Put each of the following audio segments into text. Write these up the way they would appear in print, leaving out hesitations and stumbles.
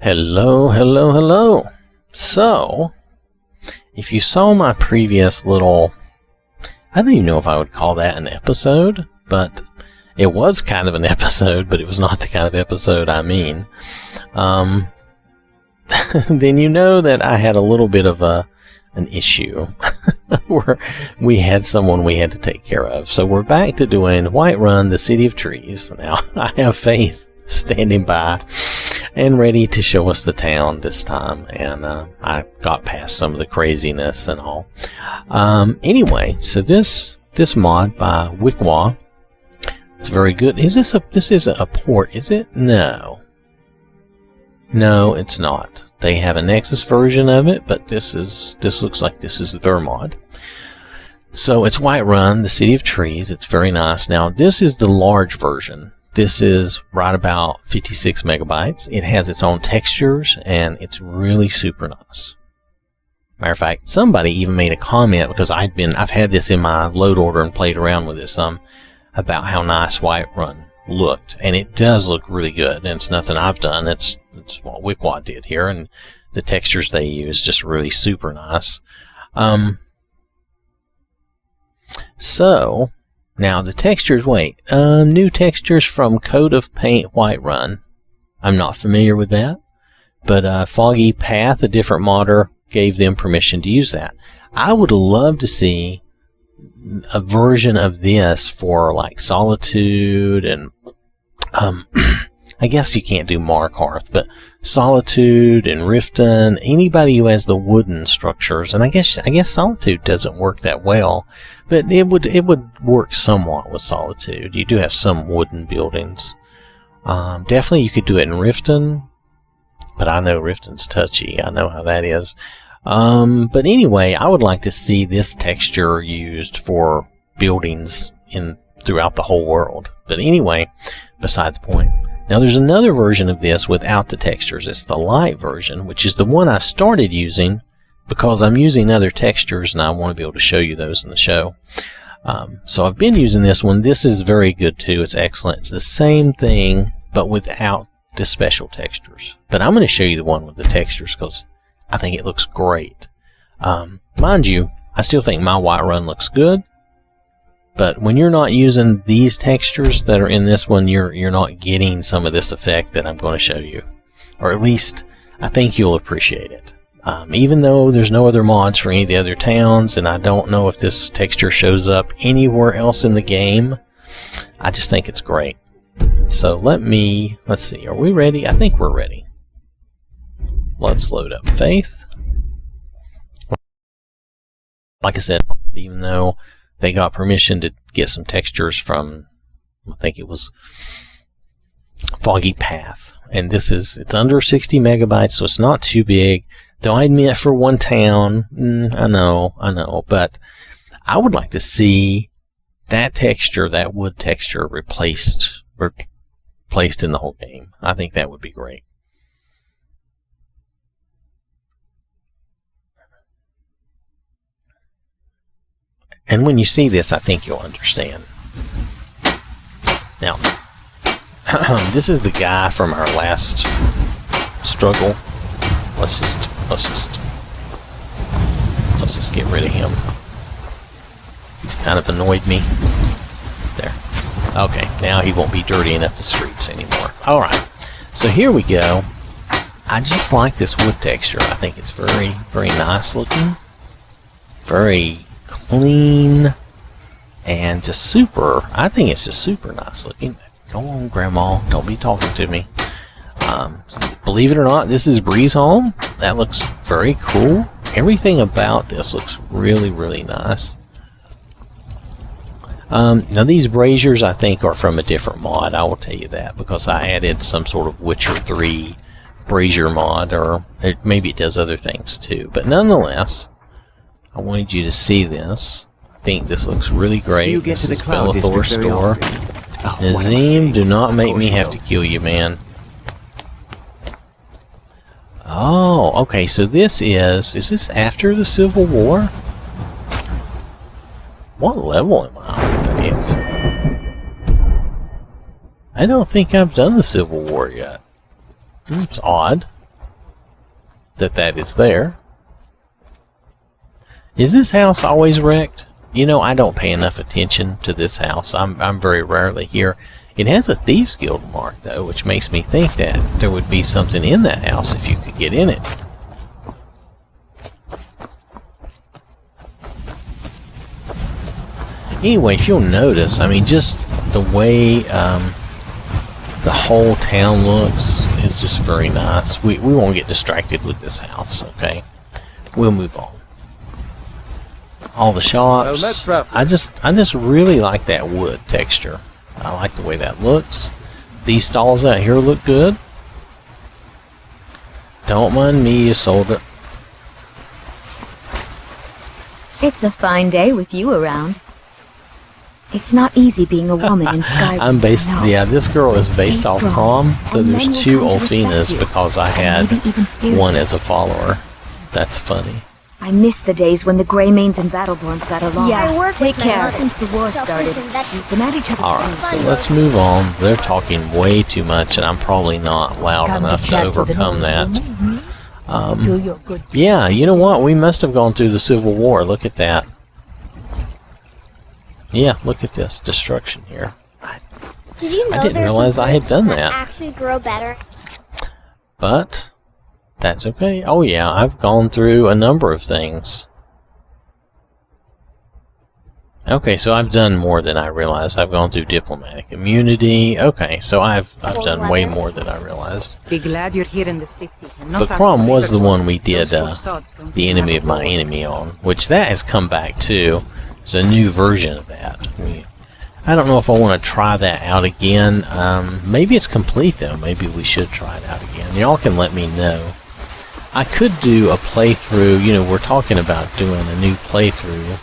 Hello, hello, hello. So, if you saw my previous little, I don't even know if I would call that an episode, but it was kind of an episode, but it was not the kind of episode I mean. Then you know that I had a little bit of an issue where we had someone we had to take care of. So we're back to doing Whiterun, the City of Trees. Now, I have Faith standing by and ready to show us the town this time, and I got past some of the craziness and all. Anyway, so this mod by OwwThatSmarts, it's very good. This isn't a port, is it? No, it's not. They have a Nexus version of it, but this looks like this is their mod. So it's Whiterun, the City of Trees. It's very nice. Now this is the large version. This is right about 56 megabytes. It has its own textures, and it's really super nice. Matter of fact, somebody even made a comment, because I've had this in my load order and played around with it some, about how nice Whiterun looked, and it does look really good. And it's nothing I've done. It's what OwwThatSmarts did here, and the textures they use just really super nice. So. Now the textures, new textures from Code of Paint Whiterun. I'm not familiar with that, but Foggy Path, a different modder, gave them permission to use that. I would love to see a version of this for like Solitude and I guess you can't do Markarth, but Solitude and Riften, anybody who has the wooden structures, and I guess Solitude doesn't work that well, but it would work somewhat with Solitude. You do have some wooden buildings. Definitely you could do it in Riften, but I know Riften's touchy. I know how that is. But anyway, I would like to see this texture used for buildings throughout the whole world. But anyway, beside the point. Now there's another version of this without the textures. It's the Lite version, which is the one I started using because I'm using other textures and I want to be able to show you those in the show. So I've been using this one. This is very good too. It's excellent. It's the same thing but without the special textures. But I'm going to show you the one with the textures because I think it looks great. Mind you, I still think my Whiterun looks good. But when you're not using these textures that are in this one, you're not getting some of this effect that I'm going to show you. Or at least, I think you'll appreciate it. Even though there's no other mods for any of the other towns, and I don't know if this texture shows up anywhere else in the game, I just think it's great. So let's see, are we ready? I think we're ready. Let's load up Faith. Like I said, even though they got permission to get some textures from, I think it was Foggy Path. And it's under 60 megabytes, so it's not too big. Though I admit for one town, I know, but I would like to see that texture, that wood texture, replaced in the whole game. I think that would be great. And when you see this, I think you'll understand. Now, this is the guy from our last struggle. Let's just get rid of him. He's kind of annoyed me. There. Okay, now he won't be dirtying up the streets anymore. Alright, so here we go. I just like this wood texture. I think it's very, very nice looking. Very clean and just super. I think it's just super nice looking. Go on, Grandma, don't be talking to me. Believe it or not, this is Breeze Home. That looks very cool. Everything about this looks really, really nice. Now these braziers I think are from a different mod. I will tell you that because I added some sort of Witcher 3 brazier mod, or maybe it does other things too. But nonetheless, I wanted you to see this. I think this looks really great. You get this to the is Cloud Bellathor's District very store. often. Oh, Nazim, do not make me have to kill you, man. Oh, okay, so is this after the Civil War? What level am I on? I don't think I've done the Civil War yet. It's odd. that that is there. Is this house always wrecked? You know, I don't pay enough attention to this house. I'm very rarely here. It has a Thieves Guild mark, though, which makes me think that there would be something in that house if you could get in it. Anyway, if you'll notice, I mean, just the way the whole town looks is just very nice. We won't get distracted with this house, okay? We'll move on. All the shops. I just really like that wood texture. I like the way that looks. These stalls out here look good. Don't mind me, you sold it. It's a fine day with you around. It's not easy being a woman in Skyrim. I'm based, yeah, this girl is based off prom, so there's two Olfinas because I had one as a follower. That's funny. I miss the days when the Greymanes and Battleborns got along. Yeah, take care. Since the war started, we've been at each other's Alright, so let's move on. They're talking way too much, and I'm probably not loud enough to overcome that. Yeah, you know what? We must have gone through the Civil War. Look at that. Yeah, look at this destruction here. Did you know I didn't realize I had done that. Actually grow better. But that's okay. Oh yeah, I've gone through a number of things. Okay, so I've done more than I realized. I've gone through diplomatic immunity. Okay, so I've done way more than I realized. Be glad you're here in the city. But Crom was the one we did the enemy of my enemy on, which that has come back too. It's a new version of that. I don't know if I want to try that out again. Maybe it's complete though. Maybe we should try it out again. Y'all can let me know. I could do a playthrough. You know, we're talking about doing a new playthrough.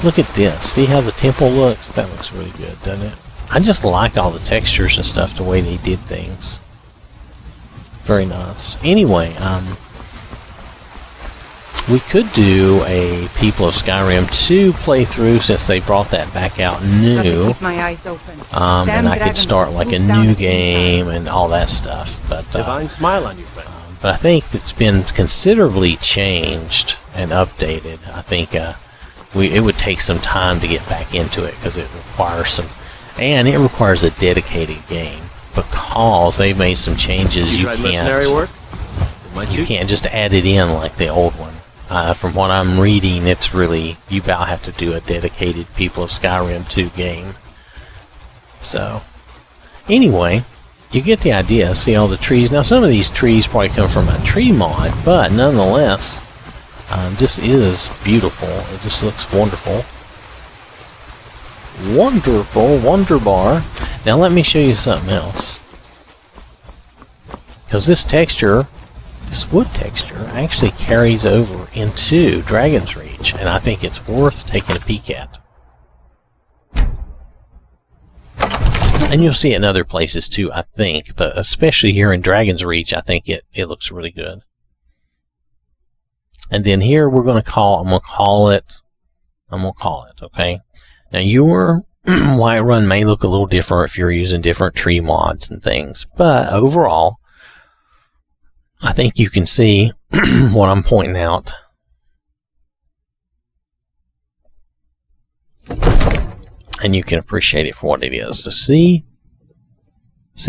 Look at this. See how the temple looks? That looks really good, doesn't it? I just like all the textures and stuff, the way they did things. Very nice. Anyway, we could do a People of Skyrim 2 playthrough since they brought that back out new. Keep my eyes open. And I could start like a new game and all that stuff. But divine smile on you, friend. But I think it's been considerably changed and updated. I think it would take some time to get back into it because it requires a dedicated game because they've made some changes. You can't just add it in like the old one. From what I'm reading, it's really, you about have to do a dedicated People of Skyrim 2 game. So, anyway, you get the idea. See all the trees. Now, some of these trees probably come from a tree mod, but nonetheless, this is beautiful. It just looks wonderful. Wonderful, wonderbar. Now, let me show you something else. Because this texture, this wood texture, actually carries over into Dragon's Reach, and I think it's worth taking a peek at. And you'll see it in other places too, I think, but especially here in Dragon's Reach, I think it looks really good. And then here I'm gonna call it, okay? Now your Whiterun may look a little different if you're using different tree mods and things, but overall, I think you can see what I'm pointing out. And you can appreciate it for what it is. So see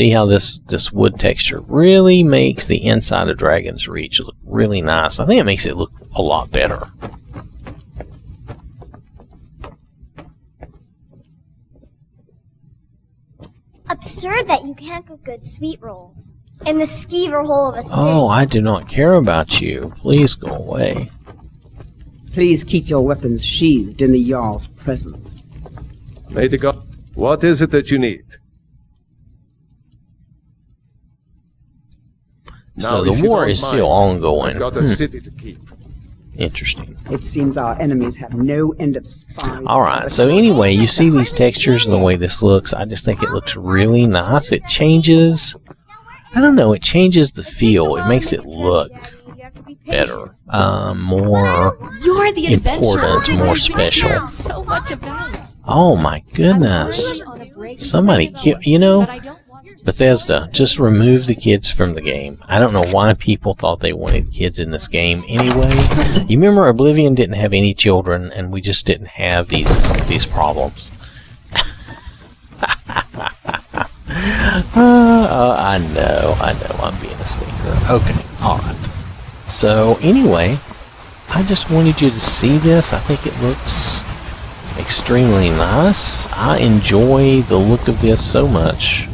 how this wood texture really makes the inside of Dragon's Reach look really nice. I think it makes it look a lot better. Absurd that you can't cook good sweet rolls in the skeever hole of a city. Oh, I do not care about you. Please go away. Please keep your weapons sheathed in the Jarl's presence. May the God. What is it that you need? So the war is still ongoing. I've got a city to keep. Interesting. It seems our enemies have no end of spies. Alright, so anyway, you see these textures and the way this looks. I just think it looks really nice. It changes, I don't know, it changes the feel. It makes it look better, more important, more special. So much about. Oh my goodness. Somebody killed, you know, Bethesda, just remove the kids from the game. I don't know why people thought they wanted kids in this game anyway. You remember Oblivion didn't have any children, and we just didn't have these problems. I know, I'm being a stinker. Okay, alright. So, anyway, I just wanted you to see this. I think it looks extremely nice. I enjoy the look of this so much.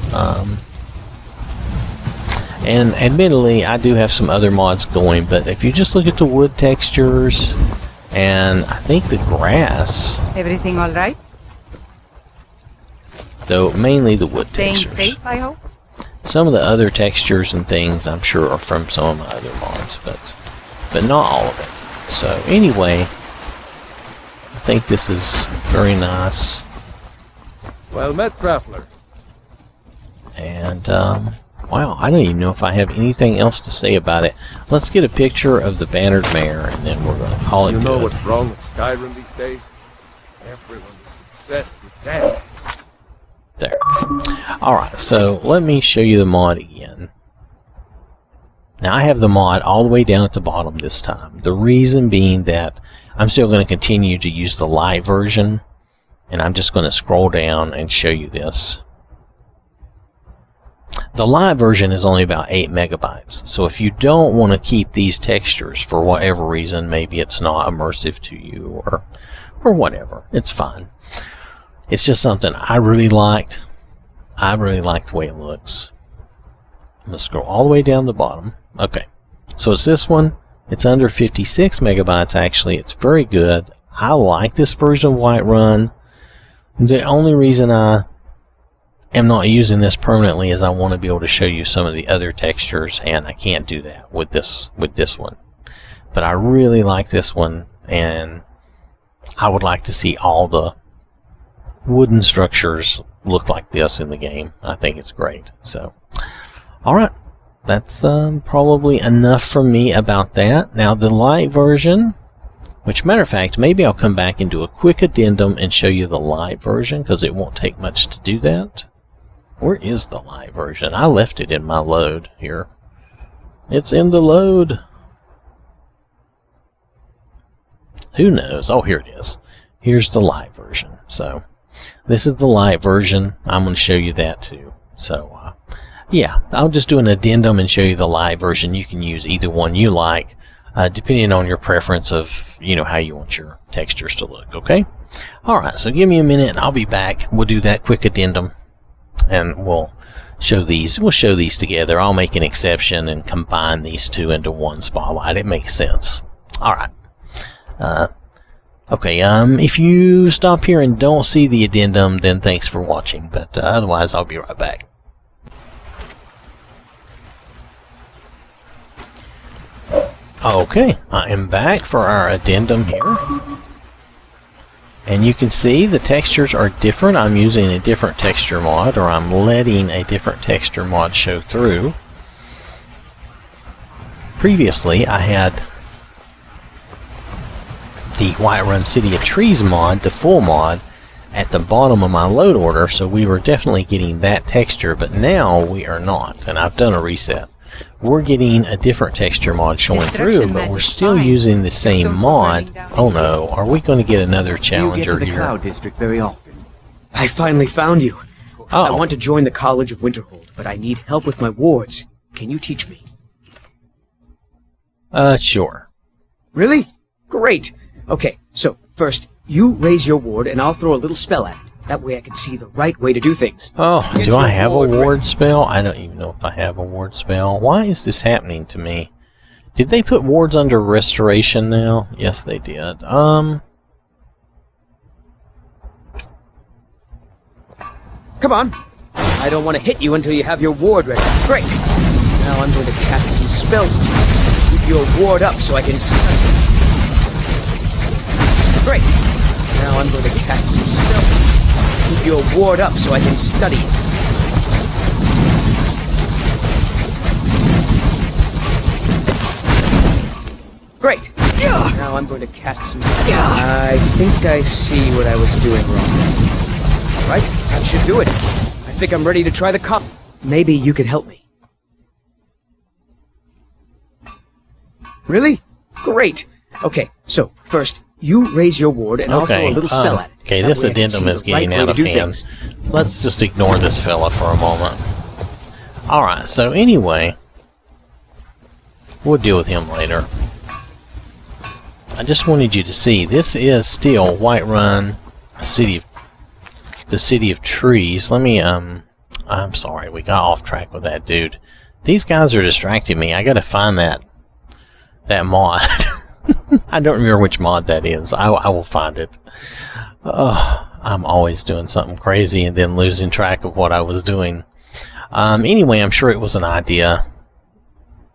And admittedly, I do have some other mods going, but if you just look at the wood textures, and I think the grass, Everything all right? though mainly the wood Staying textures. safe, I hope? Some of the other textures and things I'm sure are from some of my other mods, but not all of it. So anyway, I think this is very nice. Well met, traveler. And wow, I don't even know if I have anything else to say about it. Let's get a picture of the bannered mare, and then we're going to call it You know good. what's wrong with Skyrim these days? Everyone is obsessed with death. There. Alright, so let me show you the mod again. Now I have the mod all the way down at the bottom this time. The reason being that I'm still going to continue to use the Lite version, and I'm just going to scroll down and show you this. The Lite version is only about 8 megabytes, so if you don't want to keep these textures for whatever reason, maybe it's not immersive to you or whatever, it's fine. It's just something I really liked. I really like the way it looks. I'm going to scroll all the way down the bottom. Okay, so it's this one. It's under 56 megabytes actually. It's very good. I like this version of Whiterun. The only reason I am not using this permanently is I want to be able to show you some of the other textures, and I can't do that with this one. But I really like this one, and I would like to see all the wooden structures look like this in the game. I think it's great. So, alright, that's probably enough from me about that. Now the Lite version, which matter of fact, maybe I'll come back and do a quick addendum and show you the Lite version, because it won't take much to do that. Where is the Lite version? I left it in my load here. It's in the load. Who knows? Oh, here it is. Here's the Lite version. So, this is the Lite version. I'm going to show you that too. So, yeah, I'll just do an addendum and show you the Lite version. You can use either one you like, depending on your preference of, how you want your textures to look, okay? Alright, so give me a minute and I'll be back. We'll do that quick addendum, and we'll show these. We'll show these together. I'll make an exception and combine these two into one spotlight. It makes sense. Alright. Okay, if you stop here and don't see the addendum, then thanks for watching, but otherwise I'll be right back. Okay, I am back for our addendum here. And you can see the textures are different. I'm using a different texture mod, or I'm letting a different texture mod show through. Previously, I had the Whiterun City of Trees mod, the full mod, at the bottom of my load order, so we were definitely getting that texture, but now we are not, and I've done a reset. We're getting a different texture mod showing through, but we're still using the same mod. Oh no, are we going to get another challenger you get to the here? Cloud District very often. I finally found you. Oh. I want to join the College of Winterhold, but I need help with my wards. Can you teach me? Sure. Really? Great. Okay, so first, you raise your ward and I'll throw a little spell at it. That way I can see the right way to do things. Oh, Get do I your have a ward ward spell? I don't even know if I have a ward spell. Why is this happening to me? Did they put wards under restoration now? Yes, they did. Come on. I don't want to hit you until you have your ward ready. Great. Now I'm going to cast some spells at you. Keep your ward up so I can study. Great. Now I'm going to cast some spells. Keep your ward up so I can study it. Great. Now I'm going to cast some spells. I think I see what I was doing wrong. Alright, that should do it. I think I'm ready to try the comp. maybe you could help me. Really? Great. Okay, so first, you raise your ward and I'll throw a little spell at it. Okay, That this way I can addendum see is the right getting way out to of do hand. things. Let's just ignore this fella for a moment. Alright, so anyway, we'll deal with him later. I just wanted you to see, this is still Whiterun, the city of trees. Let me, I'm sorry, we got off track with that dude. These guys are distracting me. I gotta find that mod. I don't remember which mod that is. I will find it. I'm always doing something crazy and then losing track of what I was doing. Anyway, I'm sure it was an idea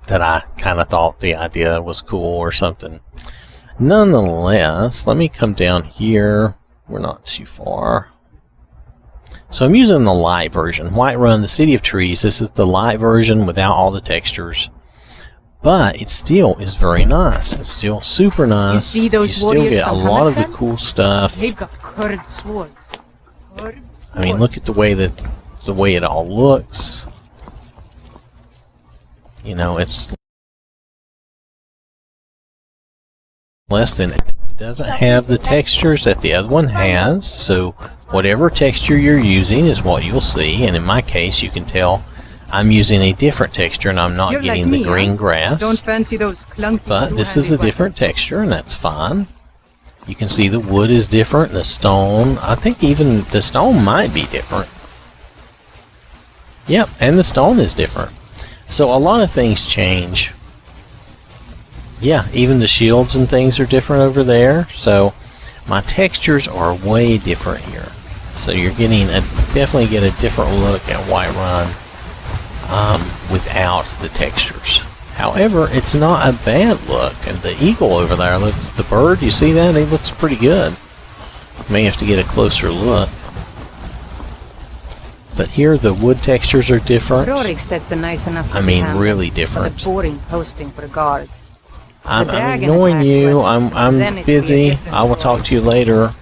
that I kind of thought the idea was cool or something. Nonetheless, let me come down here. We're not too far. So I'm using the Lite version. Whiterun, the City of Trees. This is the Lite version without all the textures. But it still is very nice. It's still super nice. You see those still warriors get a from lot of the Hammerfell? cool stuff. They've got curved swords. I mean, look at the way it all looks. You know, it's less than, it doesn't have the textures that the other one has, so whatever texture you're using is what you'll see, and in my case you can tell I'm using a different texture and I'm not You're getting like the me, green huh? grass, Don't fancy those clunky but this is a two-handed different texture and that's fine. You can see the wood is different, the stone, I think even the stone might be different. Yep, and the stone is different. So a lot of things change. Yeah, even the shields and things are different over there. So my textures are way different here. So you're getting definitely get a different look at Whiterun without the textures. However, it's not a bad look. And the eagle over there, looks, the bird, you see that? He looks pretty good. May have to get a closer look. But here the wood textures are different. Roriksted's a nice enough I mean, hamlet, really but different. a boring posting for a guard. I'm dragon ignoring attacks you. like- then I'm it'd be a busy. different I will talk to you later.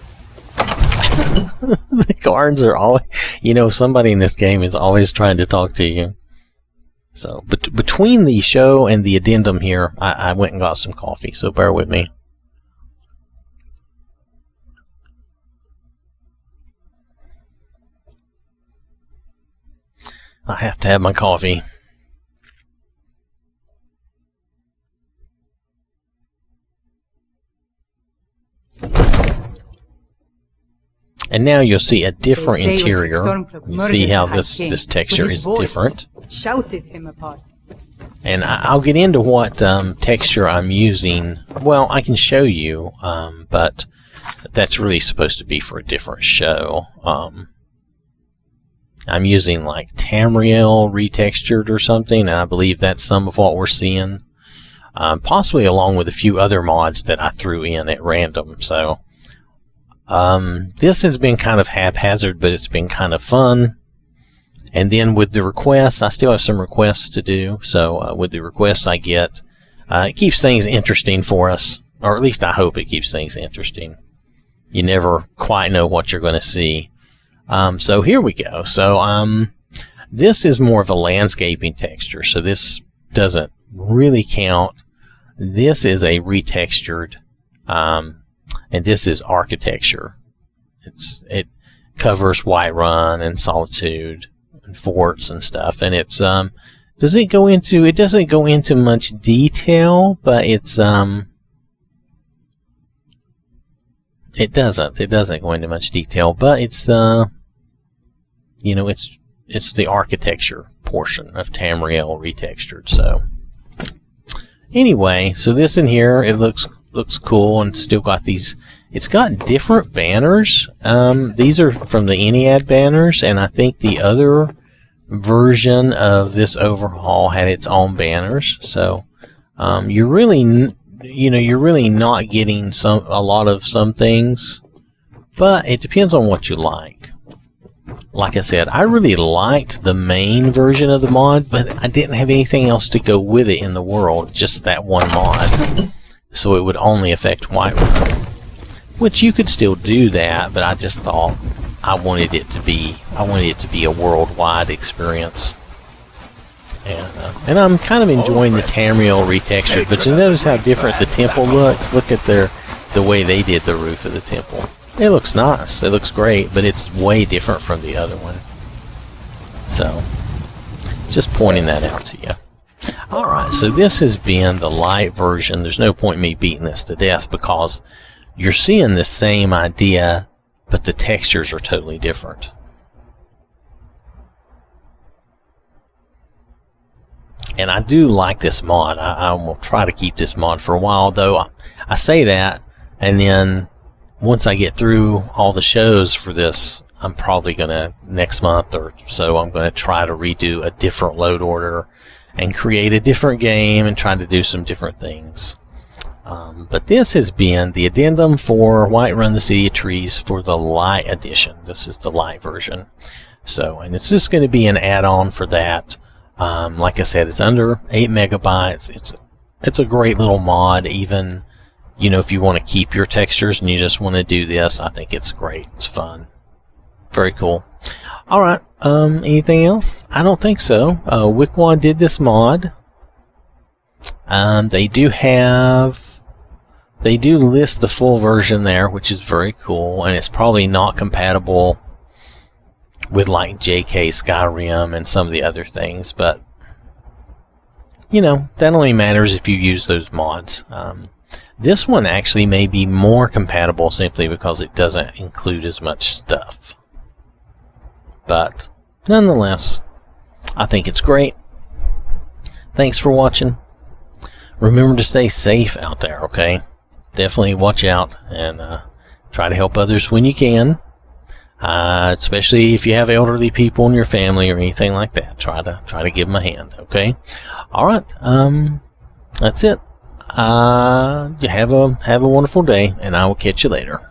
The guards are always, you know, somebody in this game is always trying to talk to you. So, between the show and the addendum here, I went and got some coffee, so bear with me. I have to have my coffee. And now you'll see a different They say interior. Stormcloak You see murdered how the this High King, texture but his is voice different. Shouted him apart. And I'll get into what texture I'm using. Well, I can show you, but that's really supposed to be for a different show. I'm using like Tamriel retextured or something, and I believe that's some of what we're seeing. Possibly along with a few other mods that I threw in at random. So this has been kind of haphazard, but it's been kind of fun. And then with the requests, I still have some requests to do. So with the requests I get, it keeps things interesting for us. Or at least I hope it keeps things interesting. You never quite know what you're going to see. So here we go. So this is more of a landscaping texture. So this doesn't really count. This is a retextured, and this is architecture. It covers Whiterun and Solitude and forts and stuff, and it's doesn't go into much detail, but it's it doesn't go into much detail, but it's you know, it's the architecture portion of Tamriel retextured. So anyway, so this in here, it looks cool, and still got these. It's got different banners. These are from the Ennead banners, and I think the other version of this overhaul had its own banners. So you're really not getting a lot of some things, but it depends on what you like. Like I said, I really liked the main version of the mod, but I didn't have anything else to go with it in the world, just that one mod. So it would only affect Whiterun. Which you could still do that, but I just thought I wanted it to be a worldwide experience. And I'm kind of enjoying the Tamriel retextured, but you notice how different the temple looks? Look at the way they did the roof of the temple. It looks nice. It looks great, but it's way different from the other one. So, just pointing that out to you. Alright, so this has been the Lite version. There's no point in me beating this to death because you're seeing the same idea, but the textures are totally different. And I do like this mod. I will try to keep this mod for a while, though I say that, and then once I get through all the shows for this, I'm probably going to, next month or so, I'm going to try to redo a different load order and create a different game and try to do some different things. But this has been the addendum for Whiterun: The City of Trees for the Lite edition. This is the Lite version. So, and it's just going to be an add-on for that. Like I said, it's under 8 megabytes. It's a great little mod. Even, you know, if you want to keep your textures and you just want to do this, I think it's great. It's fun. Very cool. Alright, anything else? I don't think so. Wickwad did this mod. They do list the full version there, which is very cool, and it's probably not compatible with like JK Skyrim and some of the other things, but you know, that only matters if you use those mods. This one actually may be more compatible simply because it doesn't include as much stuff. But nonetheless, I think it's great. Thanks for watching. Remember to stay safe out there, okay? Definitely watch out and try to help others when you can. Especially if you have elderly people in your family or anything like that. Try to give them a hand, okay? Alright, that's it. You have a wonderful day, and I will catch you later.